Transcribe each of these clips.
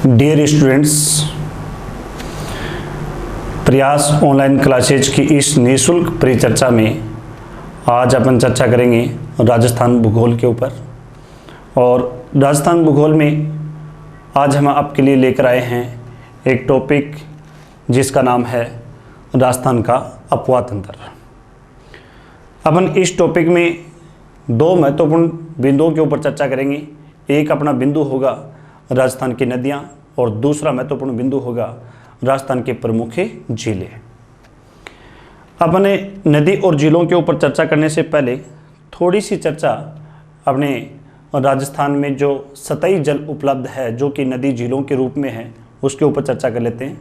Dear students, प्रयास online classes की इस निःशुल्क परिचर्चा में आज अपन चर्चा करेंगे राजस्थान भूगोल के ऊपर। और राजस्थान भूगोल में आज हम आपके लिए लेकर आए हैं एक टॉपिक जिसका नाम है राजस्थान का अपवाह तंत्र। अपन इस टॉपिक में दो महत्वपूर्ण बिंदुओं के ऊपर चर्चा करेंगे। एक अपना बिंदु होगा राजस्थान की नदियां और दूसरा महत्वपूर्ण बिंदु होगा राजस्थान के प्रमुख झीलें। अपने नदी और झीलों के ऊपर चर्चा करने से पहले थोड़ी सी चर्चा अपने राजस्थान में जो सतही जल उपलब्ध है, जो कि नदी झीलों के रूप में है, उसके ऊपर चर्चा कर लेते हैं।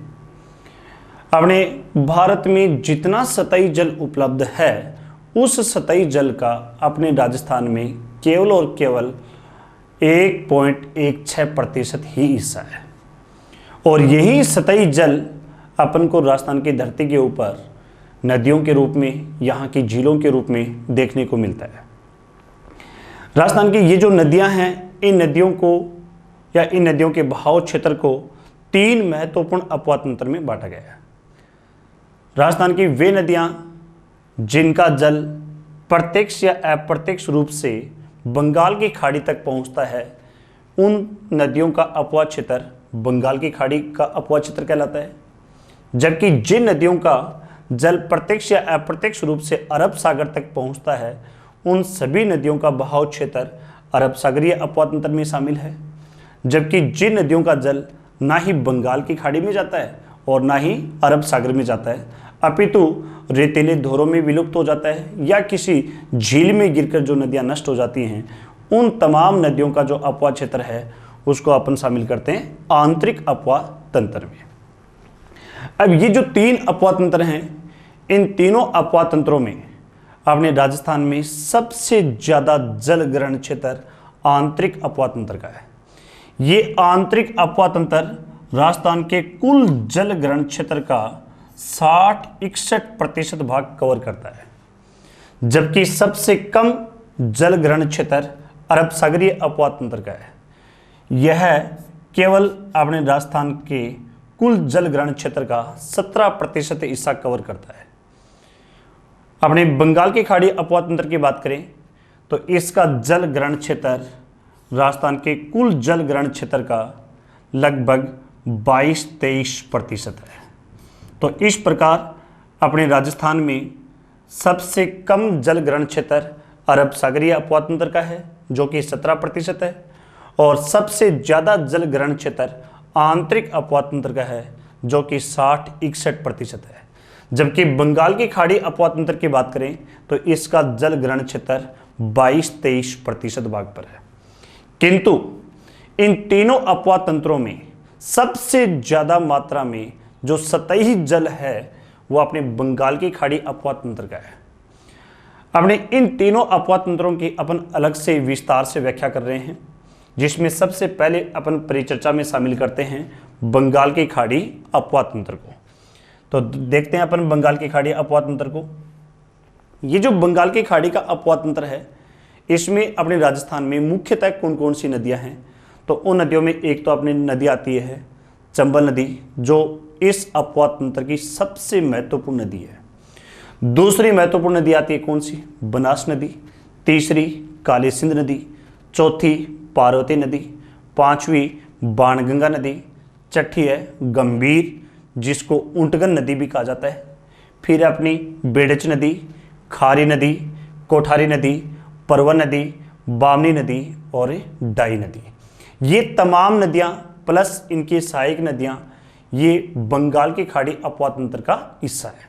अपने भारत में जितना सतही जल उपलब्ध है, उस सतही जल का अपने राजस्थान में केवल और केवल 1.16% ही हिस्सा है। और यही सतही जल अपन को राजस्थान की धरती के ऊपर नदियों के रूप में, यहाँ की झीलों के रूप में देखने को मिलता है। राजस्थान की ये जो नदियाँ हैं, इन नदियों को या इन नदियों के बहाव क्षेत्र को 3 महत्वपूर्ण अपवाह तंत्र में बांटा गया है। राजस्थान की वे नदियाँ जिनका जल प्रत्यक्ष या अप्रत्यक्ष रूप से बंगाल की खाड़ी तक पहुंचता है, उन नदियों का अपवाह क्षेत्र बंगाल की खाड़ी का अपवाह क्षेत्र कहलाता है। जबकि जिन नदियों का जल प्रत्यक्ष या अप्रत्यक्ष रूप से अरब सागर तक पहुंचता है, उन सभी नदियों का बहाव क्षेत्र अरब सागरीय अपवाह तंत्र में शामिल है। जबकि जिन नदियों का जल ना ही बंगाल की खाड़ी में जाता है और ना ही अरब सागर में जाता है, अपितु रेतीले धोरों में विलुप्त हो जाता है या किसी झील में गिरकर जो नदियां नष्ट हो जाती हैं, उन तमाम नदियों का जो अपवाह क्षेत्र है उसको अपन शामिल करते हैं आंतरिक अपवाह तंत्र में। अब ये जो 3 अपवाह तंत्र हैं, इन तीनों अपवाह तंत्रों में अपने राजस्थान में सबसे ज्यादा जल ग्रहण क्षेत्र आंतरिक अपवाह तंत्र का है। ये आंतरिक अपवाह तंत्र राजस्थान के कुल जल ग्रहण क्षेत्र का 60-61% भाग कवर करता है। जबकि सबसे कम जल ग्रहण क्षेत्र अरब सागरीय अपवाह तंत्र का है। यह केवल अपने राजस्थान के कुल जल ग्रहण क्षेत्र का 17% हिस्सा कवर करता है। अपने बंगाल की खाड़ी अपवाह तंत्र की बात करें तो इसका जल ग्रहण क्षेत्र राजस्थान के कुल जल ग्रहण क्षेत्र का लगभग 22-23% है। तो इस प्रकार अपने राजस्थान में सबसे कम जल ग्रहण क्षेत्र अरब सागरीय अपवाह तंत्र का है, जो कि 17% है, और सबसे ज़्यादा जल ग्रहण क्षेत्र आंतरिक अपवाह तंत्र का है, जो कि 60-61% है। जबकि बंगाल की खाड़ी अपवाह तंत्र की बात करें तो इसका जल ग्रहण क्षेत्र 22-23% भाग पर है। किंतु इन तीनों अपवाह तंत्रों में सबसे ज़्यादा मात्रा में जो सतही जल है वो अपने बंगाल की खाड़ी अपवाह तंत्र का है। अपने इन तीनों अपवाह तंत्रों की अपन अलग से विस्तार से व्याख्या कर रहे हैं, जिसमें सबसे पहले अपन परिचर्चा में शामिल करते हैं बंगाल की खाड़ी अपवाह तंत्र को। तो देखते हैं अपन बंगाल की खाड़ी अपवाह तंत्र को। ये जो बंगाल की खाड़ी का अपवाह तंत्र है, इसमें अपने राजस्थान में मुख्यतः कौन कौन सी नदियां हैं? तो उन नदियों में एक तो अपनी नदी आती है चंबल नदी, जो इस अपवाह तंत्र की सबसे महत्वपूर्ण नदी है। दूसरी महत्वपूर्ण नदी आती है कौन सी? बनास नदी। तीसरी काली सिंध नदी। चौथी पार्वती नदी। पांचवी बाणगंगा नदी। छठी है गंभीर, जिसको ऊंटगन नदी भी कहा जाता है। फिर अपनी बेड़च नदी, खारी नदी, कोठारी नदी, परवन नदी, बामनी नदी और डाई नदी। ये तमाम नदियां प्लस इनकी सहायक नदियां, ये बंगाल की खाड़ी अपवाह तंत्र का हिस्सा है।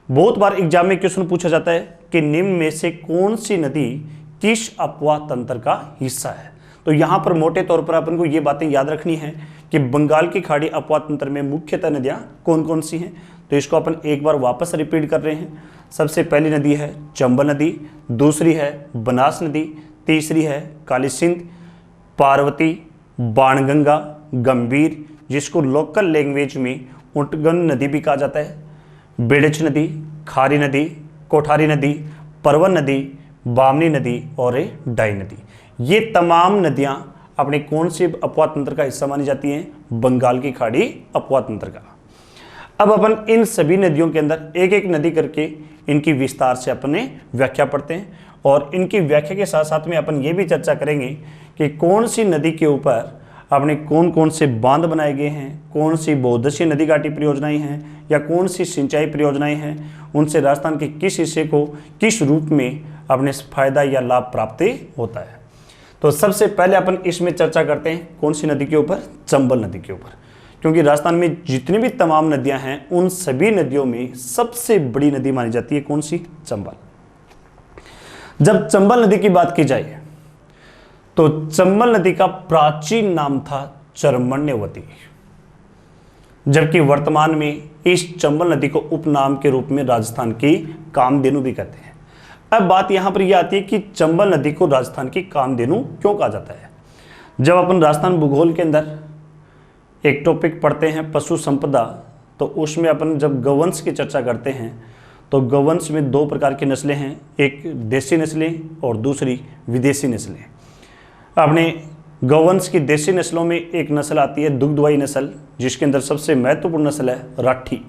बहुत बार एग्जाम में क्वेश्चन पूछा जाता है कि निम्न में से कौन सी नदी किस अपवाह तंत्र का हिस्सा है? तो यहां पर मोटे तौर पर अपन को ये बातें याद रखनी है कि बंगाल की खाड़ी अपवाह तंत्र में मुख्यतः नदियां कौन कौन सी हैं। तो इसको अपन एक बार वापस रिपीट कर रहे हैं। सबसे पहली नदी है चंबल नदी, दूसरी है बनास नदी, तीसरी है काली सिंध, पार्वती, बाणगंगा, गंभीर, जिसको लोकल लैंग्वेज में ऊंटगन नदी भी कहा जाता है, बेड़च नदी, खारी नदी, कोठारी नदी, परवन नदी, बामनी नदी और डाई नदी। ये तमाम नदियां अपने कौन से अपवाह तंत्र का हिस्सा मानी जाती हैं? बंगाल की खाड़ी अपवा तंत्र का। अब अपन इन सभी नदियों के अंदर एक एक नदी करके इनकी विस्तार से अपने व्याख्या पढ़ते हैं, और इनकी व्याख्या के साथ साथ में अपन ये भी चर्चा करेंगे कि कौन सी नदी के ऊपर अपने कौन कौन से बांध बनाए गए हैं, कौन सी बहुउद्देशीय नदी घाटी परियोजनाएं हैं या कौन सी सिंचाई परियोजनाएं हैं, उनसे राजस्थान के किस हिस्से को किस रूप में अपने फायदा या लाभ प्राप्त होता है। तो सबसे पहले अपन इसमें चर्चा करते हैं कौन सी नदी के ऊपर, चंबल नदी के ऊपर, क्योंकि राजस्थान में जितनी भी तमाम नदियां हैं उन सभी नदियों में सबसे बड़ी नदी मानी जाती है कौन सी, चंबल। जब चंबल नदी की बात की जाए तो चंबल नदी का प्राचीन नाम था चर्मण्यवती, जबकि वर्तमान में इस चंबल नदी को उपनाम के रूप में राजस्थान की कामधेनु भी कहते हैं। अब बात यहां पर यह आती है कि चंबल नदी को राजस्थान की कामधेनु क्यों कहा जाता है। जब अपन राजस्थान भूगोल के अंदर एक टॉपिक पढ़ते हैं पशु संपदा, तो उसमें अपन जब गौवंश की चर्चा करते हैं तो गौवंश में दो प्रकार की नस्लें हैं, एक देसी नस्लें और दूसरी विदेशी नस्लें। अपने गौवंश की देसी नस्लों में एक नस्ल आती है दुग्धवाही नस्ल, जिसके अंदर सबसे महत्वपूर्ण नस्ल है राठी।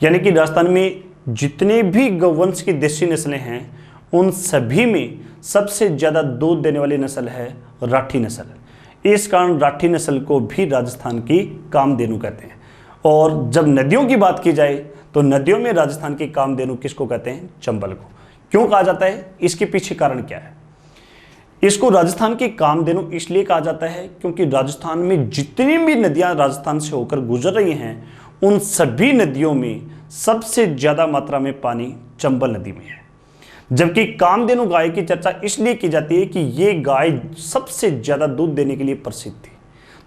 यानी कि राजस्थान में जितने भी गौवंश की देसी नस्लें हैं उन सभी में सबसे ज़्यादा दूध देने वाली नस्ल है राठी नस्ल। इस कारण राठी नस्ल को भी राजस्थान की कामधेनु कहते हैं। और जब नदियों की बात की जाए तो नदियों में राजस्थान की कामधेनु किसको कहते हैं, चंबल को। क्यों कहा जाता है, इसके पीछे कारण क्या है। इसको राजस्थान की कामधेनु इसलिए कहा जाता है क्योंकि राजस्थान में जितनी भी नदियां राजस्थान से होकर गुजर रही हैं उन सभी नदियों में सबसे ज्यादा मात्रा में पानी चंबल नदी में है। जबकि कामधेनु गाय की चर्चा इसलिए की जाती है कि ये गाय सबसे ज्यादा दूध देने के लिए प्रसिद्ध थी।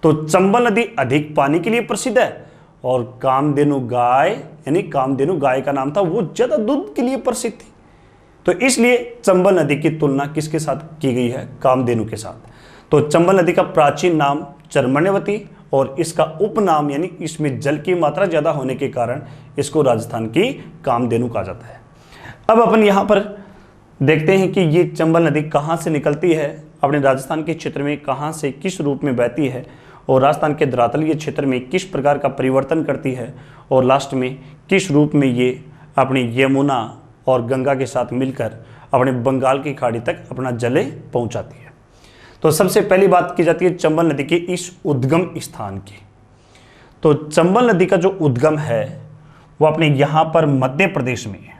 तो चंबल नदी अधिक पानी के लिए प्रसिद्ध है और कामधेनु गाय यानी कामधेनु गाय का नाम था वो ज्यादा दूध के लिए प्रसिद्ध थी। तो इसलिए चंबल नदी की तुलना किसके साथ की गई है, कामधेनु के साथ। तो चंबल नदी का प्राचीन नाम चर्मण्यवती और इसका उपनाम यानी इसमें जल की मात्रा ज्यादा होने के कारण इसको राजस्थान की कामधेनु कहा जाता है। अब अपन यहाँ पर देखते हैं कि ये चंबल नदी कहाँ से निकलती है, अपने राजस्थान के क्षेत्र में कहाँ से किस रूप में बहती है और राजस्थान के धरातलीय क्षेत्र में किस प्रकार का परिवर्तन करती है और लास्ट में किस रूप में ये अपनी यमुना और गंगा के साथ मिलकर अपने बंगाल की खाड़ी तक अपना जल पहुंचाती है। तो सबसे पहली बात की जाती है चंबल नदी के इस उद्गम स्थान की। तो चंबल नदी का जो उद्गम है वो अपने यहाँ पर मध्य प्रदेश में है।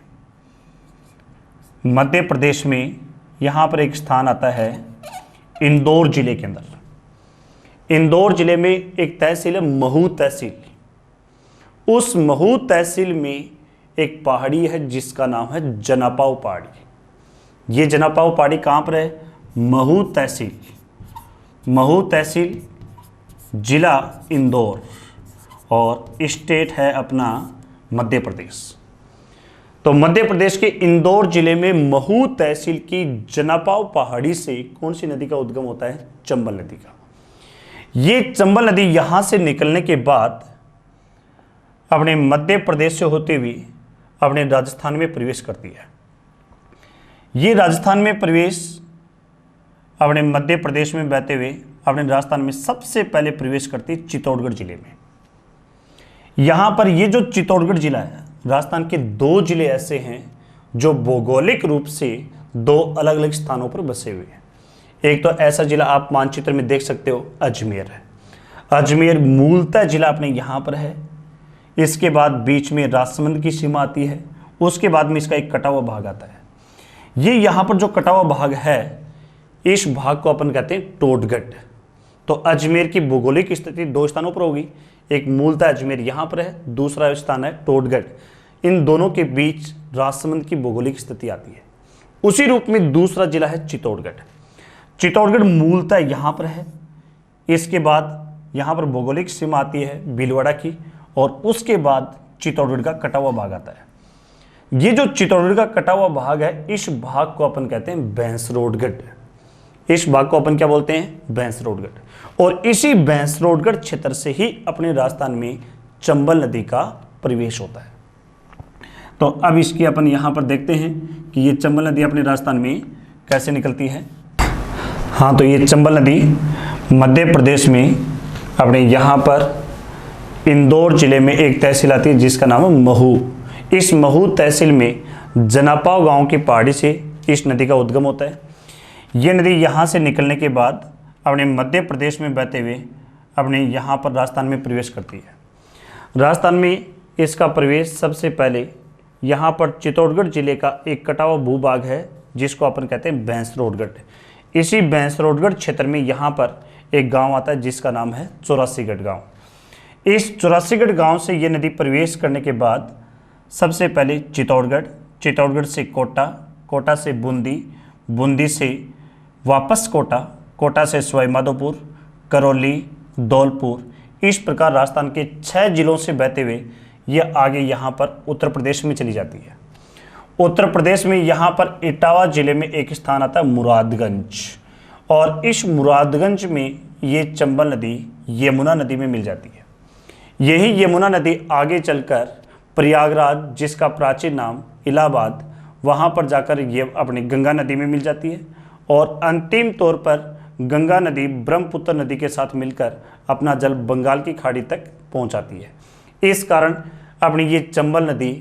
मध्य प्रदेश में यहाँ पर एक स्थान आता है इंदौर जिले के अंदर। इंदौर जिले में एक तहसील है महू तहसील। उस महू तहसील में एक पहाड़ी है जिसका नाम है जनापाव पहाड़ी। ये जनापाव पहाड़ी कहाँ पर है, महू तहसील। महू तहसील, जिला इंदौर और स्टेट है अपना मध्य प्रदेश। तो मध्य प्रदेश के इंदौर जिले में महू तहसील की जनापाव पहाड़ी से कौन सी नदी का उद्गम होता है, चंबल नदी का। ये चंबल नदी यहाँ से निकलने के बाद अपने मध्य प्रदेश से होते हुए अपने राजस्थान में प्रवेश करती है। ये राजस्थान में प्रवेश अपने मध्य प्रदेश में बहते हुए अपने राजस्थान में सबसे पहले प्रवेश करती है चित्तौड़गढ़ जिले में। यहाँ पर ये जो चित्तौड़गढ़ जिला है, राजस्थान के दो जिले ऐसे हैं जो भौगोलिक रूप से दो अलग अलग स्थानों पर बसे हुए हैं। एक तो ऐसा जिला आप मानचित्र में देख सकते हो, अजमेर है। अजमेर मूलतः जिला अपने यहाँ पर है। इसके बाद बीच में राजसमंद की सीमा आती है, उसके बाद में इसका एक कटा हुआ भाग आता है। ये यहाँ पर जो कटा हुआ भाग है, इस भाग को अपन कहते हैं टोडगढ़। तो अजमेर की भौगोलिक स्थिति दो स्थानों पर होगी, एक मूलतः अजमेर यहाँ पर है, दूसरा स्थान है टोडगढ़। इन दोनों के बीच राजसमंद की भौगोलिक स्थिति आती है। उसी रूप में दूसरा जिला है चित्तौड़गढ़। चित्तौड़गढ़ मूलतः यहाँ पर है, इसके बाद यहाँ पर भौगोलिक सीमा आती है भीलवाड़ा की और उसके बाद चित्तौड़गढ़ का कटा हुआ भाग आता है। ये जो चित्तौड़गढ़ का कटा हुआ भाग है, इस भाग को अपन कहते हैं बैंसरोडगढ़। इस भाग को अपन क्या बोलते हैं, बैंसरोडगढ़। और इसी बैंसरोडगढ़ क्षेत्र से ही अपने राजस्थान में चंबल नदी का प्रवेश होता है। तो अब इसकी अपन यहाँ पर देखते हैं कि ये चंबल नदी अपने राजस्थान में कैसे निकलती है। हाँ, तो ये चंबल नदी मध्य प्रदेश में अपने यहाँ पर इंदौर जिले में एक तहसील आती है जिसका नाम है महू। इस महू तहसील में जनापाव गांव की पहाड़ी से इस नदी का उद्गम होता है। ये नदी यहाँ से निकलने के बाद अपने मध्य प्रदेश में बहते हुए अपने यहाँ पर राजस्थान में प्रवेश करती है। राजस्थान में इसका प्रवेश सबसे पहले यहाँ पर चित्तौड़गढ़ जिले का एक कटा हुआ भूभाग है जिसको अपन कहते हैं बैंसरोडगढ़। इसी बैंसरोडगढ़ क्षेत्र में यहाँ पर एक गांव आता है जिसका नाम है चौरासीगढ़ गांव। इस चौरासीगढ़ गांव से ये नदी प्रवेश करने के बाद सबसे पहले चित्तौड़गढ़, चित्तौड़गढ़ से कोटा, कोटा से बूंदी, बूंदी से वापस कोटा, कोटा से सवाईमाधोपुर, करौली, धौलपुर, इस प्रकार राजस्थान के 6 जिलों से बहते हुए ये आगे यहाँ पर उत्तर प्रदेश में चली जाती है। उत्तर प्रदेश में यहाँ पर इटावा जिले में एक स्थान आता है मुरादगंज, और इस मुरादगंज में ये चंबल नदी यमुना नदी में मिल जाती है। यही यमुना नदी आगे चलकर प्रयागराज, जिसका प्राचीन नाम इलाहाबाद, वहाँ पर जाकर ये अपनी गंगा नदी में मिल जाती है, और अंतिम तौर पर गंगा नदी ब्रह्मपुत्र नदी के साथ मिलकर अपना जल बंगाल की खाड़ी तक पहुँचाती है। इस कारण अपनी ये चंबल नदी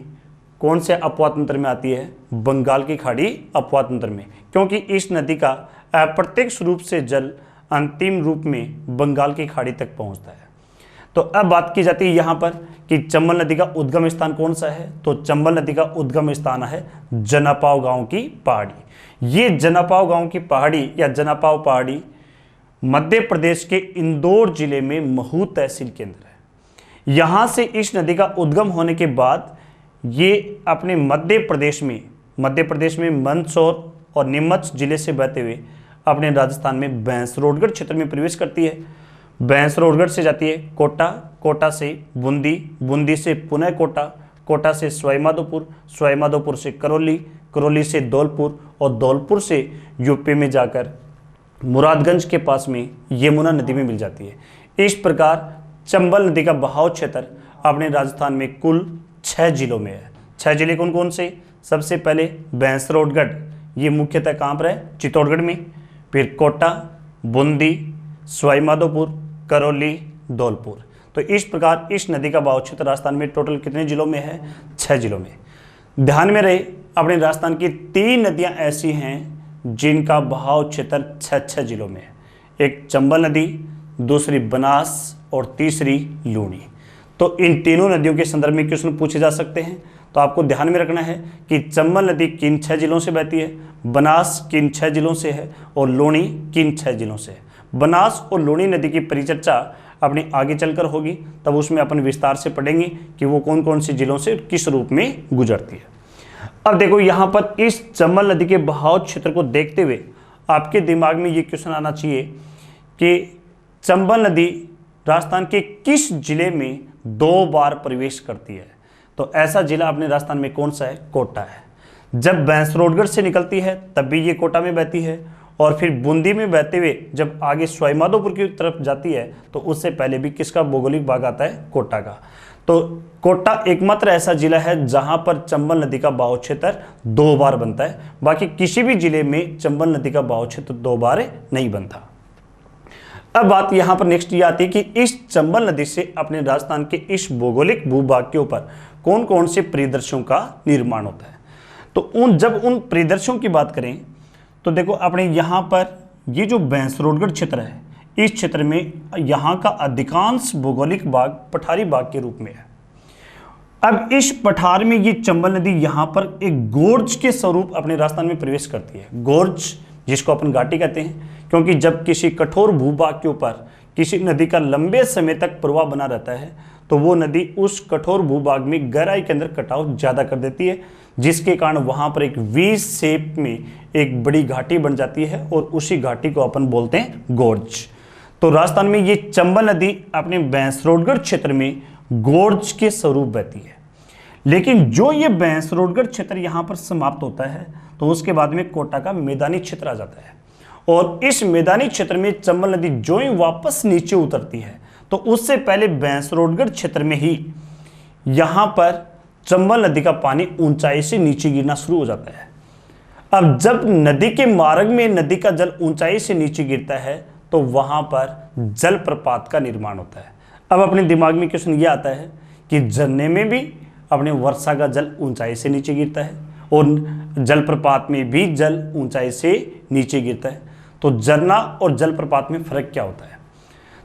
कौन से अपवातंत्र में आती है? बंगाल की खाड़ी अपवातंत्र में, क्योंकि इस नदी का अप्रत्यक्ष रूप से जल अंतिम रूप में बंगाल की खाड़ी तक पहुँचता है। तो अब बात की जाती है यहाँ पर कि चंबल नदी का उद्गम स्थान कौन सा है। तो चंबल नदी का उद्गम स्थान है जनापाव गांव की पहाड़ी। ये जनापाव गांव की पहाड़ी या जनापाव पहाड़ी मध्य प्रदेश के इंदौर जिले में महू तहसील के अंदर है। यहाँ से इस नदी का उद्गम होने के बाद ये अपने मध्य प्रदेश में मंदसौर और नीमच जिले से बहते हुए अपने राजस्थान में बैंसरोडगढ़ क्षेत्र में प्रवेश करती है। बैंसरोडगढ़ से जाती है कोटा, कोटा से बूंदी, बूंदी से पुनः कोटा, कोटा से सवाईमाधोपुर, सवाईमाधोपुर से करौली, करौली से धौलपुर, और धौलपुर से यूपी में जाकर मुरादगंज के पास में यमुना नदी में मिल जाती है। इस प्रकार चंबल नदी का बहाव क्षेत्र अपने राजस्थान में कुल 6 जिलों में है। 6 जिले कौन कौन से? सबसे पहले बैंसरोडगढ़, ये मुख्यतः कहाँ पर है? चित्तौड़गढ़ में। फिर कोटा, बूंदी, सवाईमाधोपुर, करौली, धौलपुर। तो इस प्रकार इस नदी का बहाव क्षेत्र राजस्थान में टोटल कितने जिलों में है? 6 जिलों में। ध्यान में रहे अपने राजस्थान की 3 नदियां ऐसी हैं जिनका बहाव क्षेत्र 6 जिलों में है। एक चंबल नदी, दूसरी बनास और तीसरी लूणी। तो इन तीनों नदियों के संदर्भ में क्वेश्चन पूछे जा सकते हैं। तो आपको ध्यान में रखना है कि चंबल नदी किन 6 जिलों से बहती है, बनास किन 6 जिलों से है, और लूणी किन 6 जिलों से है। बनास और लूणी नदी की परिचर्चा अपनी आगे चलकर होगी, तब उसमें अपन विस्तार से पढ़ेंगे कि वो कौन कौन से जिलों से किस रूप में गुजरती है। अब देखो यहाँ पर इस चंबल नदी के बहाव क्षेत्र को देखते हुए आपके दिमाग में ये क्वेश्चन आना चाहिए कि चंबल नदी राजस्थान के किस जिले में 2 बार प्रवेश करती है। तो ऐसा जिला अपने राजस्थान में कौन सा है? कोटा है। जब बैंसरोडगढ़ से निकलती है तब भी ये कोटा में बहती है, और फिर बूंदी में बहते हुए जब आगे सवाईमाधोपुर की तरफ जाती है तो उससे पहले भी किसका भौगोलिक भाग आता है? कोटा का। तो कोटा एकमात्र ऐसा जिला है जहां पर चंबल नदी का बहाव क्षेत्र 2 बार बनता है। बाकी किसी भी जिले में चंबल नदी का बहाव क्षेत्र 2 बार नहीं बनता। अब बात यहां पर नेक्स्ट ये आती है कि इस चंबल नदी से अपने राजस्थान के इस भौगोलिक भूभाग के ऊपर कौन कौन से परिदृश्यों का निर्माण होता है। तो जब उन परिदृश्यों की बात करें तो देखो अपने यहाँ पर ये जो बैंसरोडगढ़ क्षेत्र है, इस क्षेत्र में यहाँ का अधिकांश भौगोलिक भाग पठारी भाग के रूप में है। अब इस पठार में ये चंबल नदी यहाँ पर एक गोर्ज के स्वरूप अपने राजस्थान में प्रवेश करती है। गोर्ज जिसको अपन घाटी कहते हैं, क्योंकि जब किसी कठोर भूभाग के ऊपर किसी नदी का लंबे समय तक प्रवाह बना रहता है तो वो नदी उस कठोर भूभाग में गहराई के अंदर कटाव ज़्यादा कर देती है, जिसके कारण वहाँ पर एक वी शेप में एक बड़ी घाटी बन जाती है, और उसी घाटी को अपन बोलते हैं गोर्ज। तो राजस्थान में ये चंबल नदी अपने बैंसरोडगढ़ क्षेत्र में गोर्ज के स्वरूप बहती है। लेकिन जो ये बैंसरोडगढ़ क्षेत्र यहाँ पर समाप्त होता है तो उसके बाद में कोटा का मैदानी क्षेत्र आ जाता है, और इस मैदानी क्षेत्र में चंबल नदी जो ही वापस नीचे उतरती है तो उससे पहले बैंसरोडगढ़ क्षेत्र में ही यहाँ पर चंबल नदी का पानी ऊंचाई से नीचे गिरना शुरू हो जाता है। अब जब नदी के मार्ग में नदी का जल ऊंचाई से नीचे गिरता है तो वहां पर जलप्रपात का निर्माण होता है। अब अपने दिमाग में क्वेश्चन ये आता है कि झरने में भी अपने वर्षा का जल ऊंचाई से नीचे गिरता है और जलप्रपात में भी जल ऊंचाई से नीचे गिरता है, तो झरना और जलप्रपात में फर्क क्या होता है?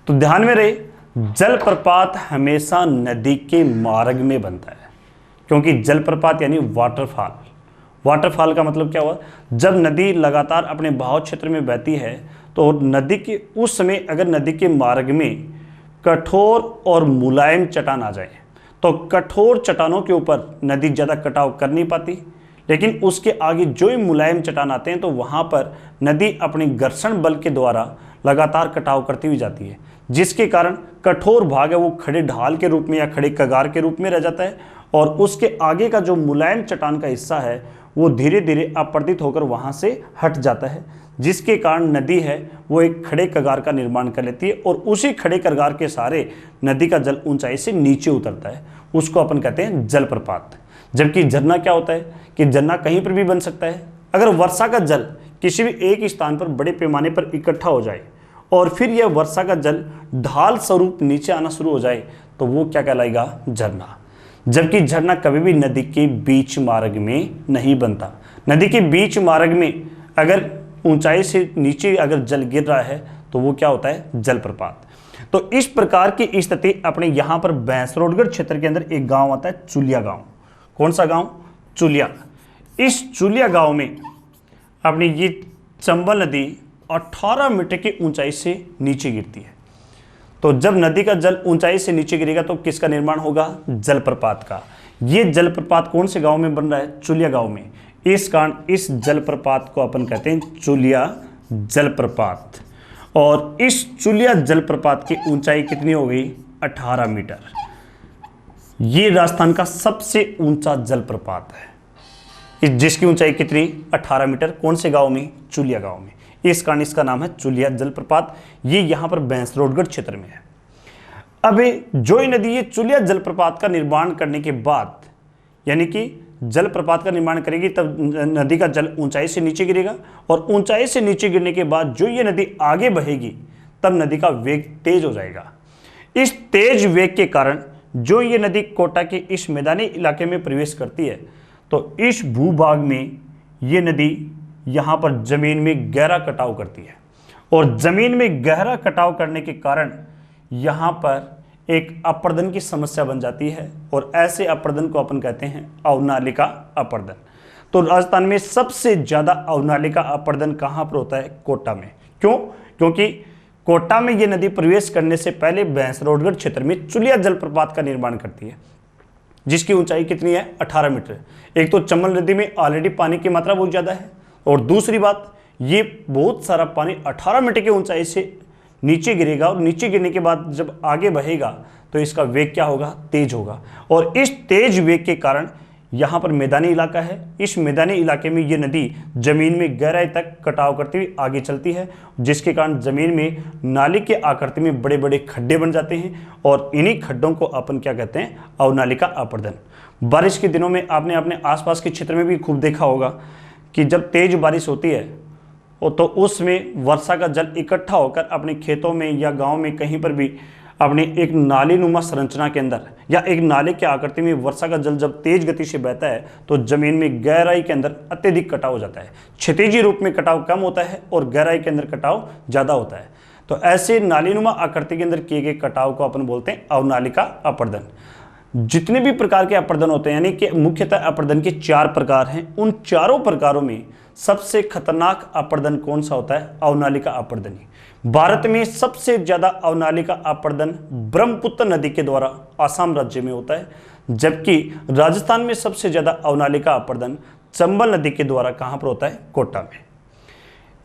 तो ध्यान में रहे, जलप्रपात हमेशा नदी के मार्ग में बनता है, क्योंकि जलप्रपात यानी वाटरफॉल। वाटरफॉल का मतलब क्या हुआ? जब नदी लगातार अपने बहाव क्षेत्र में बहती है तो नदी के उस समय अगर नदी के मार्ग में कठोर और मुलायम चट्टान आ जाए तो कठोर चट्टानों के ऊपर नदी ज़्यादा कटाव कर नहीं पाती, लेकिन उसके आगे जो ही मुलायम चट्टान आते हैं तो वहाँ पर नदी अपने घर्षण बल के द्वारा लगातार कटाव करती हुई जाती है, जिसके कारण कठोर भाग है वो खड़े ढाल के रूप में या खड़े कगार के रूप में रह जाता है और उसके आगे का जो मुलायम चट्टान का हिस्सा है वो धीरे धीरे अपरदित होकर वहाँ से हट जाता है, जिसके कारण नदी है वो एक खड़े कगार का निर्माण कर लेती है और उसी खड़े कगार के सहारे नदी का जल ऊंचाई से नीचे उतरता है, उसको अपन कहते हैं जलप्रपात। जबकि झरना क्या होता है कि झरना कहीं पर भी बन सकता है। अगर वर्षा का जल किसी भी एक स्थान पर बड़े पैमाने पर इकट्ठा हो जाए और फिर यह वर्षा का जल ढाल स्वरूप नीचे आना शुरू हो जाए तो वो क्या कहलाएगा? झरना। जबकि झरना कभी भी नदी के बीच मार्ग में नहीं बनता। नदी के बीच मार्ग में अगर ऊंचाई से नीचे अगर जल गिर रहा है तो वो क्या होता है? जलप्रपात। तो इस प्रकार की स्थिति अपने यहाँ पर भैंसरोडगढ़ क्षेत्र के अंदर एक गांव आता है, चुलिया गांव। कौन सा गांव? चुलिया। इस चुलिया गांव में अपनी ये चंबल नदी 18 मीटर की ऊंचाई से नीचे गिरती है। तो जब नदी का जल ऊंचाई से नीचे गिरेगा तो किसका निर्माण होगा? जलप्रपात का। ये जलप्रपात कौन से गांव में बन रहा है? चुलिया गांव में। इस कारण इस जलप्रपात को अपन कहते हैं चुलिया जलप्रपात। और इस चुलिया जलप्रपात की ऊंचाई कितनी हो गई? 18 मीटर। ये राजस्थान का सबसे ऊंचा जलप्रपात है, जिसकी ऊंचाई कितनी? 18 मीटर। कौन से गांव में? चुलिया गांव में। इस कारण इसका नाम है चुलिया जलप्रपात। ये यहाँ पर भैंसरोडगढ़ क्षेत्र में है। अब जोई नदी ये चुलिया जलप्रपात का निर्माण करने के बाद, यानी कि जलप्रपात का निर्माण करेगी तब नदी का जल ऊंचाई से नीचे गिरेगा और ऊंचाई से नीचे गिरने के बाद जो ये नदी आगे बहेगी तब नदी का वेग तेज हो जाएगा। इस तेज वेग के कारण जो ये नदी कोटा के इस मैदानी इलाके में प्रवेश करती है तो इस भूभाग में ये नदी यहाँ पर जमीन में गहरा कटाव करती है और जमीन में गहरा कटाव करने के कारण यहाँ पर एक अपर्दन की समस्या बन जाती है और ऐसे अपर्दन को अपन कहते हैं अवनालिका अपर्दन। तो राजस्थान में सबसे ज्यादा अवनालिका अपर्दन कहाँ पर होता है? कोटा में। क्यों? क्योंकि कोटा में ये नदी प्रवेश करने से पहले भैंसरोडगढ़ क्षेत्र में चुलिया जलप्रपात का निर्माण करती है, जिसकी ऊंचाई कितनी है? 18 मीटर। एक तो चंबल नदी में ऑलरेडी पानी की मात्रा बहुत ज्यादा है और दूसरी बात ये बहुत सारा पानी 18 मीटर की ऊंचाई से नीचे गिरेगा और नीचे गिरने के बाद जब आगे बहेगा तो इसका वेग क्या होगा? तेज होगा। और इस तेज वेग के कारण यहाँ पर मैदानी इलाका है, इस मैदानी इलाके में ये नदी जमीन में गहराई तक कटाव करती हुई आगे चलती है, जिसके कारण जमीन में नाली के आकृति में बड़े बड़े खड्डे बन जाते हैं और इन्हीं खड्डों को अपन क्या कहते हैं? अवनालिका अपर्दन। बारिश के दिनों में आपने अपने आसपास के क्षेत्र में भी खूब देखा होगा कि जब तेज बारिश होती है तो उसमें वर्षा का जल इकट्ठा होकर अपने खेतों में या गांव में कहीं पर भी अपने एक नाली नुमा संरचना के अंदर या एक नाले के आकृति में वर्षा का जल जब तेज गति से बहता है तो जमीन में गहराई के अंदर अत्यधिक कटाव हो जाता है। क्षितिजी रूप में कटाव कम होता है और गहराई के अंदर कटाव ज़्यादा होता है। तो ऐसे नालीनुमा आकृति के अंदर किए गए कटाव को अपन बोलते हैं अवनालिका अपर्दन। जितने भी प्रकार के अपर्दन होते हैं, यानी कि मुख्यतः अपर्दन के 4 प्रकार हैं, उन चारों प्रकारों में सबसे खतरनाक अपर्दन कौन सा होता है? अवनालिका अपर्दन। भारत में सबसे ज्यादा अवनालिका अपर्दन ब्रह्मपुत्र नदी के द्वारा आसाम राज्य में होता है, जबकि राजस्थान में सबसे ज्यादा अवनालिका अपर्दन चंबल नदी के द्वारा कहां पर होता है? कोटा में।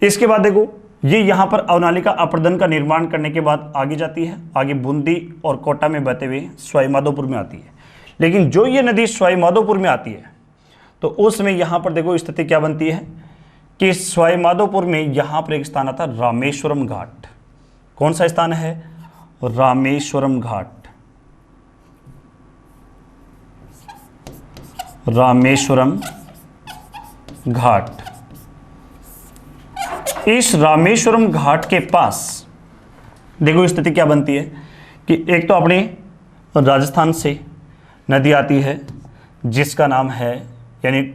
इसके बाद देखो, ये यहां पर अवनालिका अपर्दन का निर्माण करने के बाद आगे जाती है, आगे बूंदी और कोटा में बहते हुए सवाई माधोपुर में आती है। लेकिन जो ये नदी सवाई माधोपुर में आती है तो उसमें यहां पर देखो स्थिति क्या बनती है कि सवाई माधोपुर में यहां पर एक स्थान आता है रामेश्वरम घाट। कौन सा स्थान है? रामेश्वरम घाट। रामेश्वरम घाट। इस रामेश्वरम घाट के पास देखो स्थिति क्या बनती है कि एक तो अपने राजस्थान से नदी आती है जिसका नाम है, यानी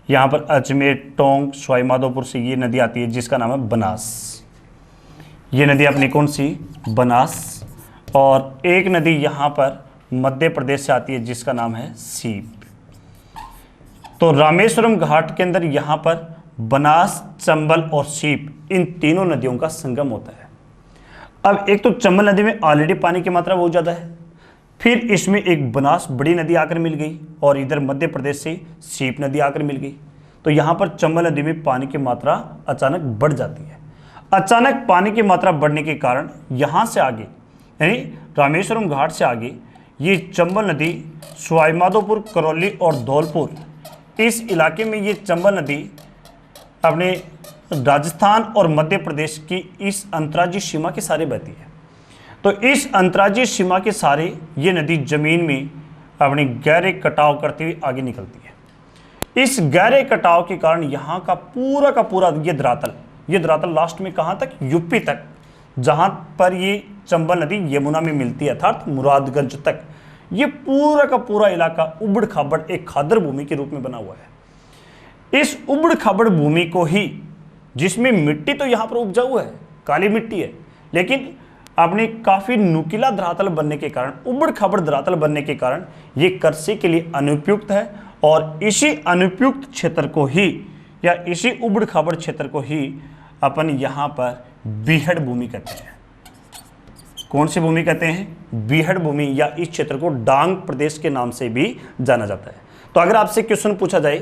यहाँ पर अजमेर, टोंक, सवाई माधोपुर से ये नदी आती है जिसका नाम है बनास। ये नदी अपनी कौन सी? बनास। और एक नदी यहाँ पर मध्य प्रदेश से आती है जिसका नाम है सीप। तो रामेश्वरम घाट के अंदर यहाँ पर बनास, चंबल और सीप, इन तीनों नदियों का संगम होता है। अब एक तो चंबल नदी में ऑलरेडी पानी की मात्रा बहुत ज़्यादा है, फिर इसमें एक बनास बड़ी नदी आकर मिल गई और इधर मध्य प्रदेश से सीप नदी आकर मिल गई। तो यहाँ पर चंबल नदी में पानी की मात्रा अचानक बढ़ जाती है। अचानक पानी की मात्रा बढ़ने के कारण यहाँ से आगे, यानी रामेश्वरम घाट से आगे, ये चंबल नदी सवाई माधोपुर, करौली और धौलपुर, इस इलाके में ये चंबल नदी अपने राजस्थान और मध्य प्रदेश की इस अंतर्राज्यीय सीमा के सारे बहती है। तो इस अंतर्राज्यीय सीमा के सारे ये नदी जमीन में अपने गहरे कटाव करते हुए आगे निकलती है। इस गहरे कटाव के कारण यहाँ का पूरा ये धरातल लास्ट में कहाँ तक? यूपी तक, जहाँ पर ये चंबल नदी यमुना में मिलती है, अर्थात मुरादगंज तक। ये पूरा का पूरा इलाका उबड़ खाबड़ एक खादर भूमि के रूप में बना हुआ है। इस उबड़ खाबड़ भूमि को ही, जिसमें मिट्टी तो यहाँ पर उपजाऊ है, काली मिट्टी है, लेकिन अपने काफ़ी नुकीला धरातल बनने के कारण, उबड़ खाबड़ धरातल बनने के कारण ये कृषि के लिए अनुपयुक्त है। और इसी अनुपयुक्त क्षेत्र को ही, या इसी उबड़ खाबड़ क्षेत्र को ही अपन यहाँ पर बीहड़ भूमि कहते हैं। कौन सी भूमि कहते हैं? बीहड़ भूमि, या इस क्षेत्र को डांग प्रदेश के नाम से भी जाना जाता है। तो अगर आपसे क्वेश्चन पूछा जाए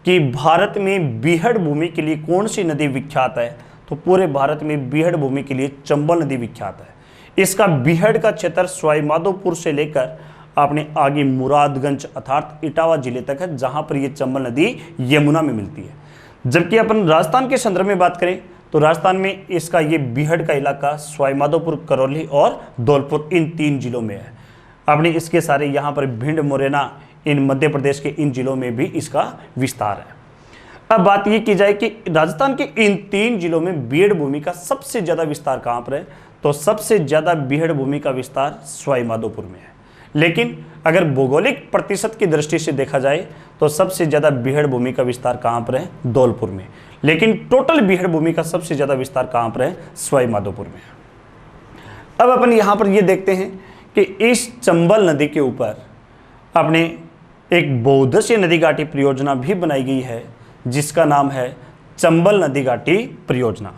कि भारत में बीहड़ भूमि के लिए कौन सी नदी विख्यात है, तो पूरे भारत में बीहड़ भूमि के लिए चंबल नदी विख्यात है। इसका बीहड़ का क्षेत्र सवाई माधोपुर से लेकर अपने आगे मुरादगंज अर्थात इटावा जिले तक है, जहां पर यह चंबल नदी यमुना में मिलती है। जबकि अपन राजस्थान के संदर्भ में बात करें तो राजस्थान में इसका ये बीहड़ का इलाका सवाई माधोपुर, करौली और धौलपुर, इन 3 जिलों में है। अपने इसके सारे यहाँ पर भिंड, मुरैना, इन मध्य प्रदेश के इन जिलों में भी इसका विस्तार है। अब बात ये की जाए कि राजस्थान के इन 3 जिलों में बीहड़ भूमि का सबसे ज़्यादा विस्तार कहाँ पर है, तो सबसे ज़्यादा बीहड़ भूमि का विस्तार सवाई माधोपुर में है। लेकिन अगर भौगोलिक प्रतिशत की दृष्टि से देखा जाए तो सबसे ज़्यादा बीहड़ भूमि का विस्तार कहाँ पर है? धौलपुर में। लेकिन टोटल बीहड़ भूमि का सबसे ज़्यादा विस्तार कहाँ पर है? सवाई माधोपुर में। अब अपन यहाँ पर ये देखते हैं कि इस चंबल नदी के ऊपर अपने एक बहुउद्देशीय नदी घाटी परियोजना भी बनाई गई है जिसका नाम है चंबल नदी घाटी परियोजना।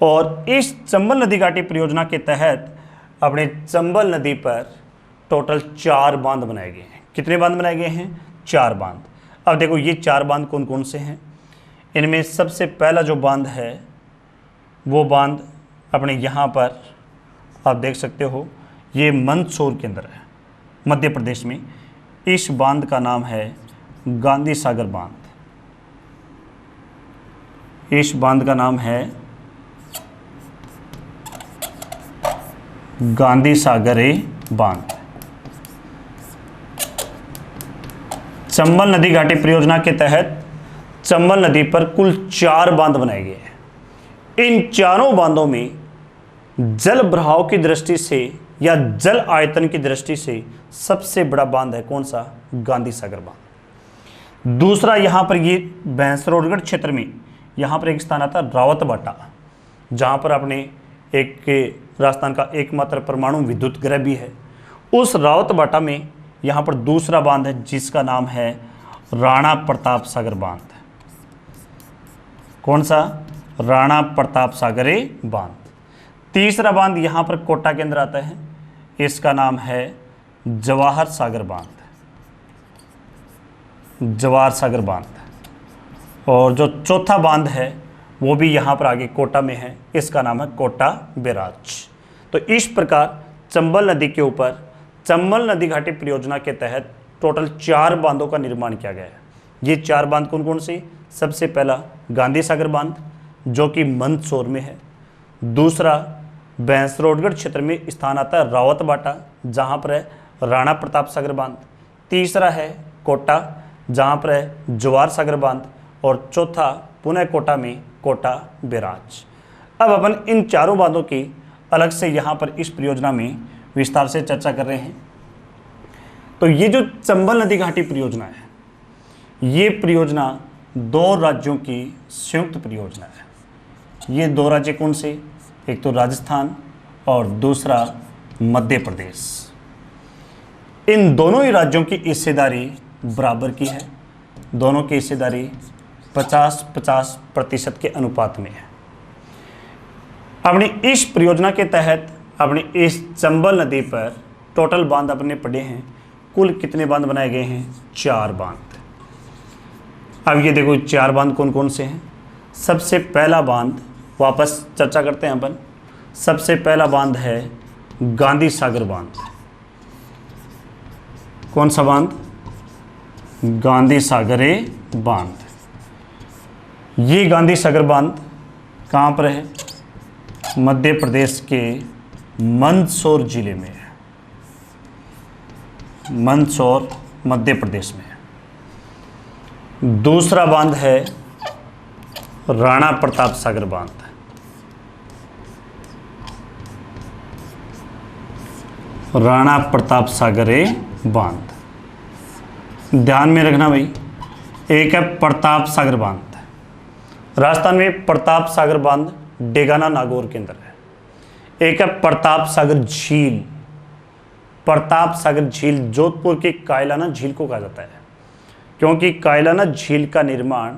और इस चंबल नदी घाटी परियोजना के तहत अपने चंबल नदी पर टोटल 4 बांध बनाए गए हैं। कितने बांध बनाए गए हैं? 4 बांध। अब देखो ये 4 बांध कौन कौन से हैं। इनमें सबसे पहला जो बांध है वो बांध अपने यहाँ पर आप देख सकते हो, ये मंदसौर के अंदर है, मध्य प्रदेश में। इस बांध का नाम है गांधी सागर बांध। इस बांध का नाम है गांधी सागरे बांध। चंबल नदी घाटी परियोजना के तहत चंबल नदी पर कुल 4 बांध बनाए गए हैं। इन चारों बांधों में जल बहाव की दृष्टि से या जल आयतन की दृष्टि से सबसे बड़ा बांध है कौन सा? गांधी सागर बांध। दूसरा यहाँ पर ये भैंसरोडगढ़ क्षेत्र में यहाँ पर एक स्थान आता है रावतबाटा, जहाँ पर अपने एक राजस्थान का एकमात्र परमाणु विद्युत गृह भी है। उस रावतबाटा में यहाँ पर दूसरा बांध है जिसका नाम है राणा प्रताप सागर बांध। कौन सा? राणा प्रताप सागरे बांध। तीसरा बांध यहाँ पर कोटा के अंदर आता है, इसका नाम है जवाहर सागर बांध। जवाहर सागर बांध। और जो चौथा बांध है वो भी यहाँ पर आगे कोटा में है, इसका नाम है कोटा बैराज। तो इस प्रकार चंबल नदी के ऊपर चंबल नदी घाटी परियोजना के तहत टोटल 4 बांधों का निर्माण किया गया है। ये 4 बांध कौन कौन से? सबसे पहला गांधी सागर बांध जो कि मंदसौर में है। दूसरा भैंसरोडगढ़ क्षेत्र में स्थान आता है रावतबाटा, जहाँ पर है राणा प्रताप सागर बांध। तीसरा है कोटा, जहाँ पर है जवाहर सागर बांध। और चौथा पुनः कोटा में कोटा बैराज। अब अपन इन चारों बांधों की अलग से यहाँ पर इस परियोजना में विस्तार से चर्चा कर रहे हैं। तो ये जो चंबल नदी घाटी परियोजना है, ये परियोजना 2 राज्यों की संयुक्त परियोजना है। ये 2 राज्य कौन से? एक तो राजस्थान और दूसरा मध्य प्रदेश। इन दोनों ही राज्यों की हिस्सेदारी बराबर की है। दोनों की हिस्सेदारी 50-50% के अनुपात में है। अपनी इस परियोजना के तहत अपनी इस चंबल नदी पर टोटल बांध अपने पड़े हैं। कुल कितने बांध बनाए गए हैं? 4 बांध। अब ये देखो 4 बांध कौन कौन से हैं। सबसे पहला बांध, वापस चर्चा करते हैं अपन। सबसे पहला बांध है गांधी सागर बांध। कौन सा बांध? गांधी सागरे बांध। ये गांधी सागर बांध कहाँ पर है? मध्य प्रदेश के मंदसौर जिले में है। मंदसौर मध्य प्रदेश में है। दूसरा बांध है राणा प्रताप सागर बांध। राणा प्रताप सागरे बांध। ध्यान में रखना भाई, एक है प्रताप सागर बांध, राजस्थान में प्रताप सागर बांध डेगाना नागौर के अंदर है। एक है प्रताप सागर झील। प्रताप सागर झील जोधपुर की कायलाना झील को कहा जाता है, क्योंकि कायलाना झील का निर्माण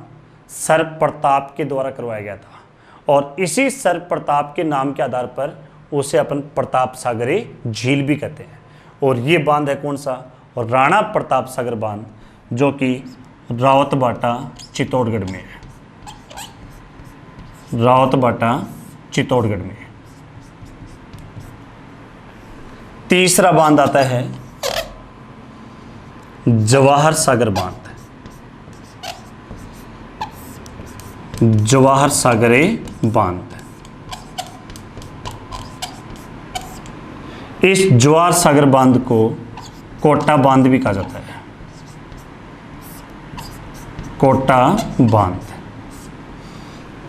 सर प्रताप के द्वारा करवाया गया था और इसी सर प्रताप के नाम के आधार पर उसे अपन प्रताप सागरे झील भी कहते हैं। और ये बांध है कौन सा? और राणा प्रताप सागर बांध, जो कि रावतबाटा चित्तौड़गढ़ में है। रावतबाटा चित्तौड़गढ़ में। तीसरा बांध आता है जवाहर सागर बांध। जवाहर सागरे बांध। इस जवाहर सागर बांध को कोटा बांध भी कहा जाता है। कोटा बांध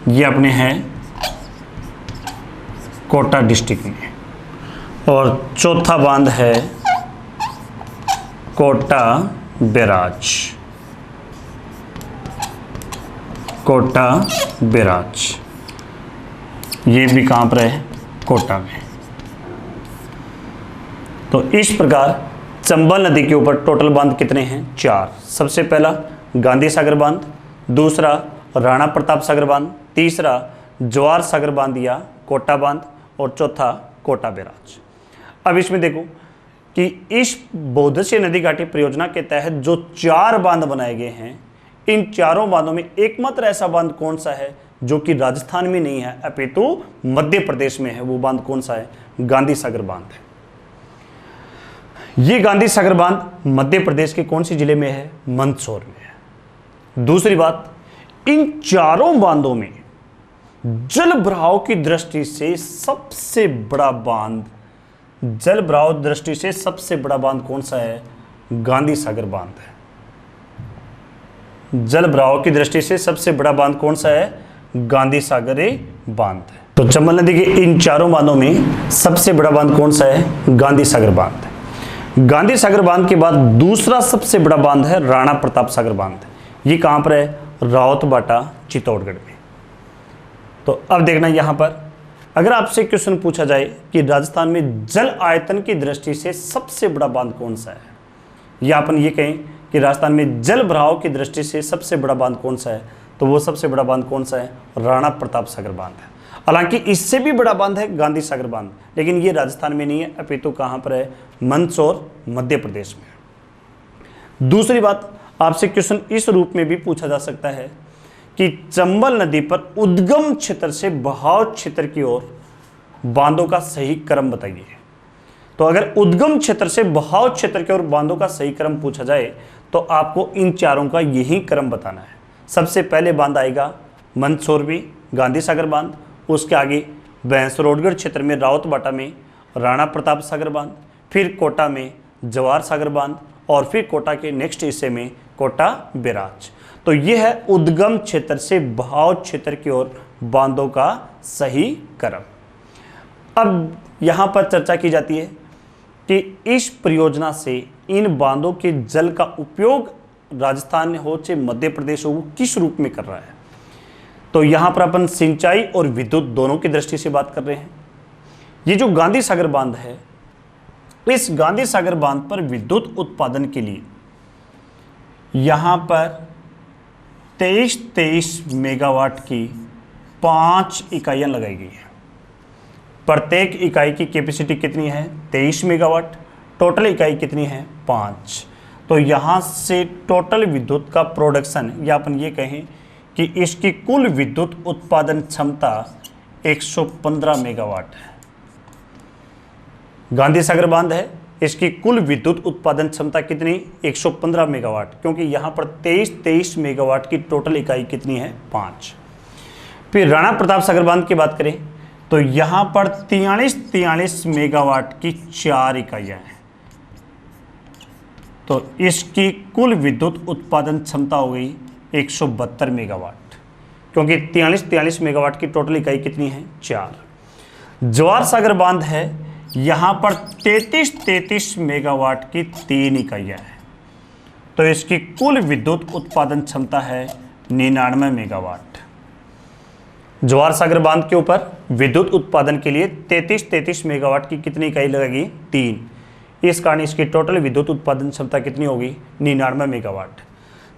ये अपने हैं कोटा डिस्ट्रिक्ट में। और चौथा बांध है कोटा बैराज। कोटा बैराज ये भी कहाँ पर है? कोटा में। तो इस प्रकार चंबल नदी के ऊपर टोटल बांध कितने हैं? 4। सबसे पहला गांधी सागर बांध, दूसरा राणा प्रताप सागर बांध, तीसरा जवाहर सागर बांध या कोटा बांध और चौथा कोटा बैराज। अब इसमें देखो कि इस बहुउद्देशीय नदी घाटी परियोजना के तहत जो 4 बांध बनाए गए हैं, इन चारों बांधों में एकमात्र ऐसा बांध कौन सा है जो कि राजस्थान में नहीं है अपितु मध्य प्रदेश में है? वो बांध कौन सा है? गांधी सागर बांध है। ये गांधी सागर बांध मध्य प्रदेश के कौन से जिले में है? मंदसौर में है। दूसरी बात, इन चारों बांधों में जल भराव की दृष्टि से सबसे बड़ा बांध, जल भराव दृष्टि से सबसे बड़ा बांध कौन सा है? गांधी सागर बांध है। जल भराव की दृष्टि से सबसे बड़ा बांध कौन सा है? गांधी सागरे बांध है। तो चंबल नदी के इन चारों बांधों में सबसे बड़ा बांध कौन सा है? गांधी सागर बांध है। गांधी सागर बांध के बाद दूसरा सबसे बड़ा बांध है राणा प्रताप सागर बांध। ये कहां पर है? रावतबाटा चित्तौड़गढ़ में। तो अब देखना यहां पर, अगर आपसे क्वेश्चन पूछा जाए कि राजस्थान में जल आयतन की दृष्टि से सबसे बड़ा बांध कौन सा है, या अपन ये कहें कि राजस्थान में जल भराव की दृष्टि से सबसे बड़ा बांध कौन सा है, तो वो सबसे बड़ा बांध कौन सा है? राणा प्रताप सागर बांध है। हालांकि इससे भी बड़ा बांध है गांधी सागर बांध, लेकिन ये राजस्थान में नहीं है अपितु कहां पर है? मंदसौर मध्य प्रदेश में। दूसरी बात, आपसे क्वेश्चन इस रूप में भी पूछा जा सकता है कि चंबल नदी पर उद्गम क्षेत्र से बहाव क्षेत्र की ओर बांधों का सही क्रम बताइए। तो अगर उद्गम क्षेत्र से बहाव क्षेत्र की ओर बांधों का सही क्रम पूछा जाए तो आपको इन चारों का यही क्रम बताना है। सबसे पहले बांध आएगा मंदसौर में गांधी सागर बांध, उसके आगे भैंसरोडगढ़ क्षेत्र में रावतबाटा में राणा प्रताप सागर बांध, फिर कोटा में जवाहर सागर बांध और फिर कोटा के नेक्स्ट हिस्से में कोटा बैराज। तो यह है उद्गम क्षेत्र से बहाव क्षेत्र की ओर बांधों का सही क्रम। अब यहाँ पर चर्चा की जाती है कि इस परियोजना से इन बांधों के जल का उपयोग राजस्थान हो चाहे मध्य प्रदेश हो वो किस रूप में कर रहा है। तो यहाँ पर अपन सिंचाई और विद्युत दोनों की दृष्टि से बात कर रहे हैं। ये जो गांधी सागर बांध है, इस गांधी सागर बांध पर विद्युत उत्पादन के लिए यहाँ पर 23 मेगावाट की 5 इकाइयाँ लगाई गई हैं। प्रत्येक इकाई की कैपेसिटी कितनी है? 23 मेगावाट। टोटल इकाई कितनी है? 5। तो यहाँ से टोटल विद्युत का प्रोडक्शन, या अपन ये कहें कि इसकी कुल विद्युत उत्पादन क्षमता 115 मेगावाट है। गांधी सागर बांध है, इसकी कुल विद्युत उत्पादन क्षमता कितनी? 115 मेगावाट, क्योंकि यहाँ पर 23 मेगावाट की टोटल इकाई कितनी है? 5। फिर राणा प्रताप सागर बांध की बात करें तो यहाँ पर 43 मेगावाट की 4 इकाइयाँ हैं। तो इसकी कुल विद्युत उत्पादन क्षमता हो गई 172 मेगावाट, क्योंकि 43 मेगावाट की टोटल इकाई कितनी है? 4। जवाहर सागर बांध है, यहाँ पर 33 मेगावाट की 3 इकाइयाँ हैं। तो इसकी कुल विद्युत उत्पादन क्षमता है 99 मेगावाट। जवाहर सागर बांध के ऊपर विद्युत उत्पादन के लिए 33 मेगावाट की कितनी इकाई लगेगी? 3। इस कारण इसकी टोटल विद्युत उत्पादन क्षमता कितनी होगी? 99 मेगावाट।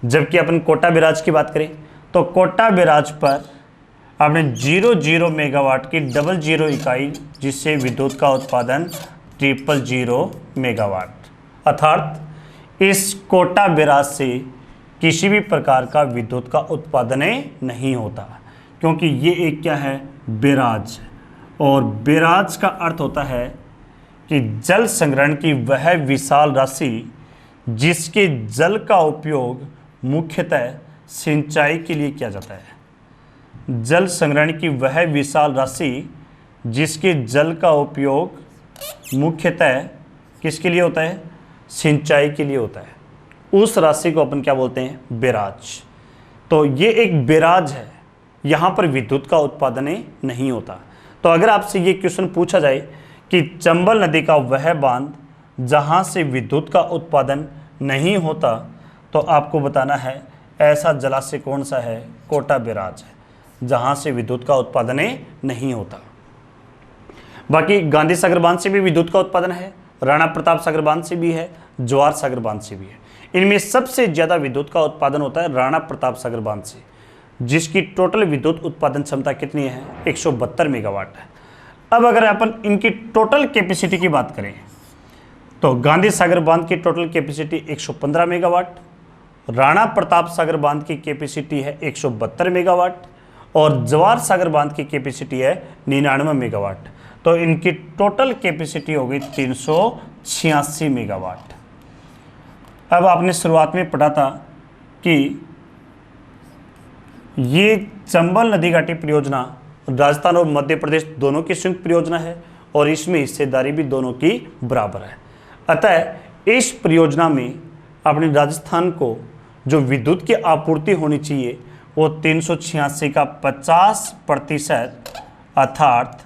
जबकि अपन कोटा बैराज की बात करें तो कोटा बैराज पर आपने 00 मेगावाट की 00 इकाई, जिससे विद्युत का उत्पादन 000 मेगावाट, अर्थात इस कोटा बैराज से किसी भी प्रकार का विद्युत का उत्पादन नहीं होता, क्योंकि ये एक क्या है? बैराज। और बैराज का अर्थ होता है कि जल संग्रहण की वह विशाल राशि जिसके जल का उपयोग मुख्यतः सिंचाई के लिए किया जाता है। जल संग्रहण की वह विशाल राशि जिसके जल का उपयोग मुख्यतः किसके लिए होता है? सिंचाई के लिए होता है। उस राशि को अपन क्या बोलते हैं? बैराज। तो ये एक बैराज है, यहाँ पर विद्युत का उत्पादन नहीं होता। तो अगर आपसे ये क्वेश्चन पूछा जाए कि चंबल नदी का वह बांध जहाँ से विद्युत का उत्पादन नहीं होता, तो आपको बताना है ऐसा जलाशय कौन सा है? कोटा बैराज है, जहाँ से विद्युत का उत्पादन नहीं होता। बाकी गांधी सागर बांध से भी विद्युत का उत्पादन है, राणा प्रताप सागर बांध से भी है, जवाहर सागर बांध से भी है। इनमें सबसे ज़्यादा विद्युत का उत्पादन होता है राणा प्रताप सागर बांध से, जिसकी टोटल विद्युत उत्पादन क्षमता कितनी है? 172 मेगावाट है। अब अगर अपन इनकी टोटल कैपेसिटी की बात करें तो गांधी सागर बांध की total capacity 115 megawatt, Rana Pratap Sagar बांध की कैपेसिटी है 172 मेगावाट और जवाहर सागर बांध की कैपेसिटी है 99 मेगावाट। तो इनकी टोटल कैपेसिटी हो गई 386 मेगावाट। अब आपने शुरुआत में पढ़ा था कि ये चंबल नदी घाटी परियोजना राजस्थान और मध्य प्रदेश दोनों की संयुक्त परियोजना है और इसमें हिस्सेदारी भी दोनों की बराबर है। अतः इस परियोजना में अपने राजस्थान को जो विद्युत की आपूर्ति होनी चाहिए वो 386 का 50% अर्थात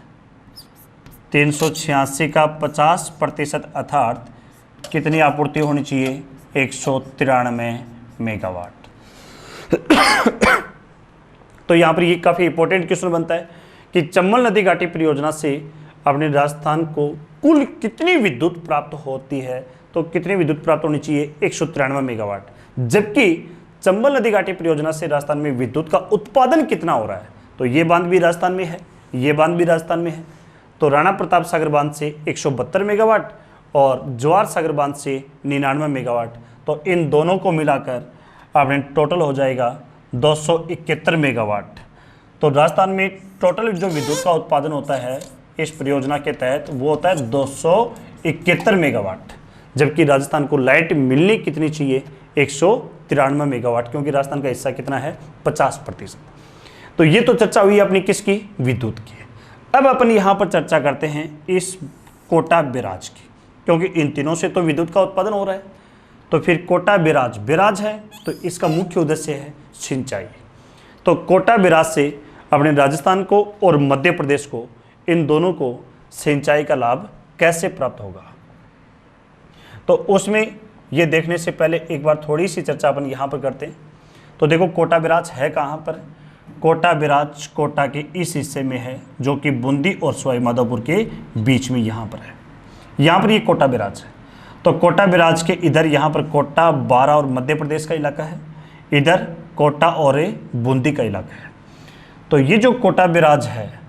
386 का 50% अर्थात कितनी आपूर्ति होनी चाहिए? 193 मेगावाट। तो यहाँ पर ये काफ़ी इंपॉर्टेंट क्वेश्चन बनता है कि चंबल नदी घाटी परियोजना से अपने राजस्थान को कुल कितनी विद्युत प्राप्त होती है? तो कितनी विद्युत प्राप्त होनी चाहिए? 193 मेगावाट। जबकि चंबल नदी घाटी परियोजना से राजस्थान में विद्युत का उत्पादन कितना हो रहा है? तो ये बांध भी राजस्थान में है, ये बांध भी राजस्थान में है। तो राणा प्रताप सागर बांध से 172 मेगावाट और जवाहर सागर बांध से 99 मेगावाट। तो इन दोनों को मिलाकर आपने टोटल हो जाएगा 271 मेगावाट। तो राजस्थान में टोटल जो विद्युत का उत्पादन होता है इस परियोजना के तहत वो होता है 271 मेगावाट। जबकि राजस्थान को लाइट मिलनी कितनी चाहिए? 193 मेगावाट, क्योंकि राजस्थान का हिस्सा कितना है? 50%। तो ये तो चर्चा हुई अपनी किसकी? विद्युत की। अब अपन यहाँ पर चर्चा करते हैं इस कोटा बैराज की, क्योंकि इन तीनों से तो विद्युत का उत्पादन हो रहा है। तो फिर कोटा बैराज है तो इसका मुख्य उद्देश्य है सिंचाई। तो कोटा बैराज से अपने राजस्थान को और मध्य प्रदेश को, इन दोनों को सिंचाई का लाभ कैसे प्राप्त होगा। तो उसमें ये देखने से पहले एक बार थोड़ी सी चर्चा अपन यहाँ पर करते हैं। तो देखो कोटा बिराज है कहाँ पर, कोटा बिराज कोटा के इस हिस्से में है जो कि बूंदी और सवाई माधोपुर के बीच में यहाँ पर है। यहाँ पर ये कोटा बिराज है। तो कोटा बिराज के इधर यहाँ पर कोटा, बारा और मध्य प्रदेश का इलाका है, इधर कोटा और बूंदी का इलाका है। तो ये जो कोटा बिराज है,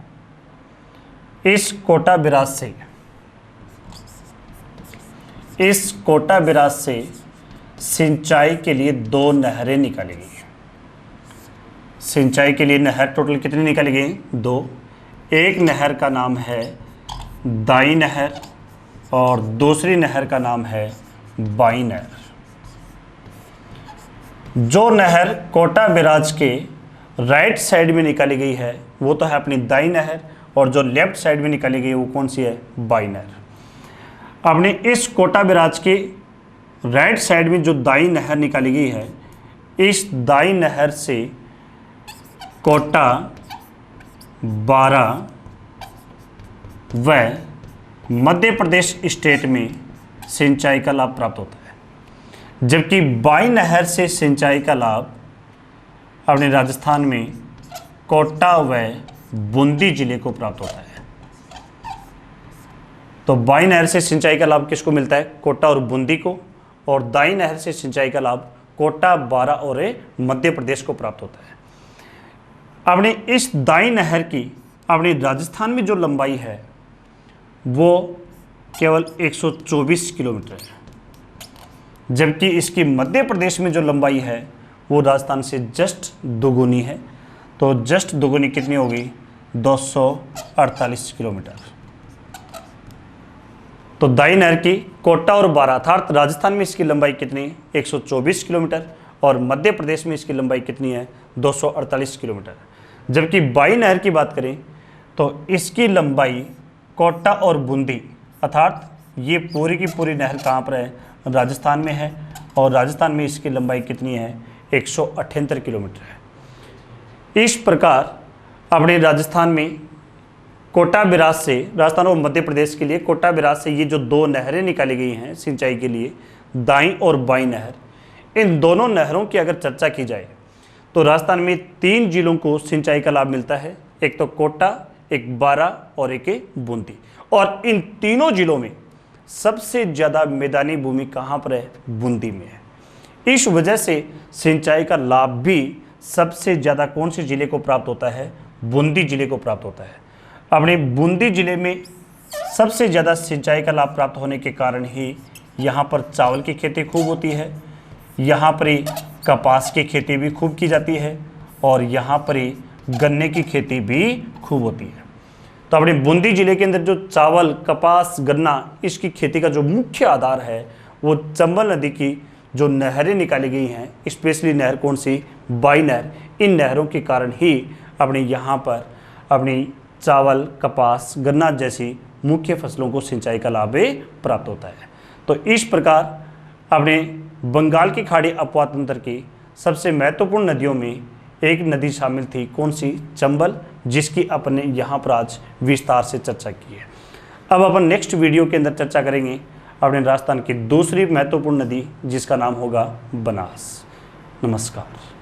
इस कोटा बिराज से सिंचाई के लिए 2 नहरें निकाली गई। सिंचाई के लिए नहर टोटल कितनी निकाली गई? 2। एक नहर का नाम है दाई नहर और दूसरी नहर का नाम है बाई नहर। जो नहर कोटा बिराज के राइट साइड में निकाली गई है वो तो है अपनी दाई नहर, और जो लेफ्ट साइड में निकाली गई है वो कौन सी है? बाई नहर। अपने इस कोटा बिराज के राइट साइड में जो दाई नहर निकाली गई है, इस दाई नहर से कोटा, बारा व मध्य प्रदेश स्टेट में सिंचाई का लाभ प्राप्त होता है, जबकि बाई नहर से सिंचाई का लाभ अपने राजस्थान में कोटा व बूंदी जिले को प्राप्त होता है। तो बाई नहर से सिंचाई का लाभ किसको मिलता है? कोटा और बूंदी को, और दाई नहर से सिंचाई का लाभ कोटा, बारा और मध्य प्रदेश को प्राप्त होता है। अपने इस दाई नहर की अपने राजस्थान में जो लंबाई है वो केवल 124 किलोमीटर है, जबकि इसकी मध्य प्रदेश में जो लंबाई है वो राजस्थान से जस्ट दोगुनी है। तो जस्ट दोगुनी कितनी होगी? 248 किलोमीटर। तो दाई नहर की कोटा और बारा अर्थात राजस्थान में इसकी लंबाई कितनी? 124 किलोमीटर, और मध्य प्रदेश में इसकी लंबाई कितनी है? 248 किलोमीटर। जबकि बाई नहर की बात करें तो इसकी लंबाई कोटा और बूंदी अर्थात ये पूरी की पूरी नहर कहाँ पर है? राजस्थान में है, और राजस्थान में इसकी लंबाई कितनी है? 178 किलोमीटर है। इस प्रकार अपने राजस्थान में कोटा बिराज से, राजस्थान और मध्य प्रदेश के लिए कोटा बिराज से ये जो 2 नहरें निकाली गई हैं सिंचाई के लिए, दाई और बाई नहर, इन दोनों नहरों की अगर चर्चा की जाए तो राजस्थान में 3 जिलों को सिंचाई का लाभ मिलता है। एक तो कोटा, एक बारा और एक बूंदी। और इन तीनों जिलों में सबसे ज़्यादा मैदानी भूमि कहाँ पर है? बूंदी में है। इस वजह से सिंचाई का लाभ भी सबसे ज़्यादा कौन से जिले को प्राप्त होता है? बूंदी जिले को प्राप्त होता है। अपने बूंदी जिले में सबसे ज़्यादा सिंचाई का लाभ प्राप्त होने के कारण ही यहाँ पर चावल की खेती खूब होती है, यहाँ पर ही कपास की खेती भी खूब की जाती है, और यहाँ पर ही गन्ने की खेती भी खूब होती है। तो अपने बूंदी जिले के अंदर जो चावल, कपास, गन्ना, इसकी खेती का जो मुख्य आधार है वो चंबल नदी की जो नहरें निकाली गई हैं, स्पेशली नहर कौन सी? बाई नहर। इन नहरों के कारण ही अपने यहाँ पर अपनी चावल, कपास, गन्ना जैसी मुख्य फसलों को सिंचाई का लाभ प्राप्त होता है। तो इस प्रकार अपने बंगाल की खाड़ी अपवाद तंत्र की सबसे महत्वपूर्ण नदियों में एक नदी शामिल थी, कौन सी? चंबल, जिसकी अपने यहाँ पर आज विस्तार से चर्चा की है। अब अपन नेक्स्ट वीडियो के अंदर चर्चा करेंगे अपने राजस्थान की दूसरी महत्वपूर्ण नदी, जिसका नाम होगा बनास। नमस्कार।